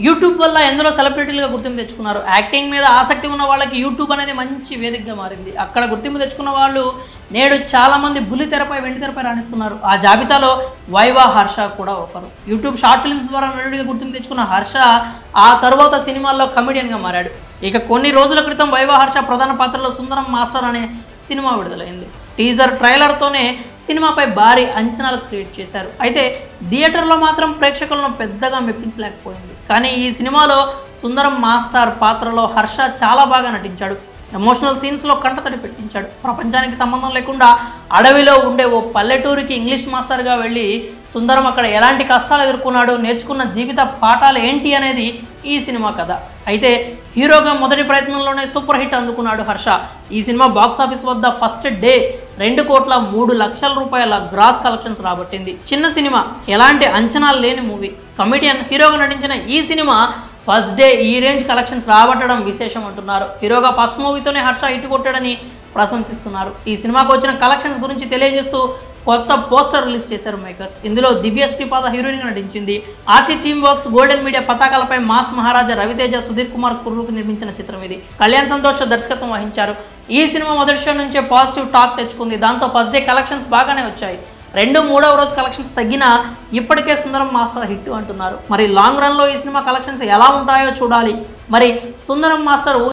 YouTube వల్ల ఎందరో సెలబ్రిటీలుగా గుర్తింపు తెచ్చుకున్నారు. యాక్టింగ్ మీద ఆసక్తి ఉన్న వాళ్ళకి యూట్యూబ్ అనేది మంచి వేదికగా మారింది. అక్కడ గుర్తింపు తెచ్చుకున్న వాళ్ళు నేడు చాలామంది బుల్లితెరపై వెండితెరపై రాణిస్తున్నారు. ఆ జాబితాలో వైవా హర్ష కూడా ఒకరు. యూట్యూబ్ షార్ట్ ఫిల్మ్స్ ద్వారా నటుడిగా గుర్తింపు తెచ్చుకున్న హర్ష ఆ తర్వాత సినిమాల్లో కమెడియన్గా మారాడు. ఇక కొన్ని రోజుల క్రితం వైవా హర్ష ప్రధాన పాత్రలో సుందరం మాస్టర్ అనే సినిమా విడుదలైంది. టీజర్ ట్రైలర్తోనే సినిమాపై భారీ అంచనాలు క్రియేట్ చేశారు. అయితే థియేటర్లో మాత్రం ప్రేక్షకులను పెద్దగా మెప్పించలేకపోయింది. కానీ ఈ సినిమాలో సుందరం మాస్టర్ పాత్రలో హర్ష చాలా బాగా నటించాడు. ఎమోషనల్ సీన్స్లో కంటతడి పెట్టించాడు. ప్రపంచానికి సంబంధం లేకుండా అడవిలో ఉండే ఓ పల్లెటూరికి ఇంగ్లీష్ మాస్టర్గా వెళ్ళి సుందరం అక్కడ ఎలాంటి కష్టాలు ఎదుర్కొన్నాడు, నేర్చుకున్న జీవిత పాఠాలు ఏంటి అనేది ఈ సినిమా కథ. అయితే హీరోగా మొదటి ప్రయత్నంలోనే సూపర్ హిట్ అందుకున్నాడు హర్ష. ఈ సినిమా బాక్సాఫీస్ వద్ద ఫస్ట్ డే 2,03,00,000 రూపాయల గ్రాస్ కలెక్షన్స్ రాబట్టింది. చిన్న సినిమా, ఎలాంటి అంచనాలు లేని మూవీ. కమెడియన్ హీరోగా నటించిన ఈ సినిమా ఫస్ట్ డే ఈ రేంజ్ కలెక్షన్స్ రాబట్టడం విశేషం అంటున్నారు. హీరోగా ఫస్ట్ మూవీతోనే హర్ష హిట్ కొట్టాడని ప్రశంసిస్తున్నారు. ఈ సినిమాకు వచ్చిన కలెక్షన్స్ గురించి తెలియజేస్తూ కొత్త పోస్టర్ రిలీజ్ చేశారు మేకర్స్. ఇందులో దివ్య శ్రీపాద హీరోయిన్గా నటించింది. RT team works golden media పతాకాలపై మాస్ మహారాజా రవితేజ, సుధీర్ కుమార్ కుర్రుకు నిర్మించిన చిత్రం ఇది. కళ్యాణ్ సంతోష్ దర్శకత్వం వహించారు. ఈ సినిమా మొదటి షో నుంచే పాజిటివ్ టాక్ తెచ్చుకుంది. దాంతో ఫస్ట్ డే కలెక్షన్స్ బాగానే వచ్చాయి. 2-3వ రోజు కలెక్షన్స్ తగ్గినా ఇప్పటికే సుందరం మాస్టర్ హిట్ అంటున్నారు. మరి లాంగ్ రన్లో ఈ సినిమా కలెక్షన్స్ ఎలా ఉంటాయో చూడాలి. మరి సుందరం మాస్టర్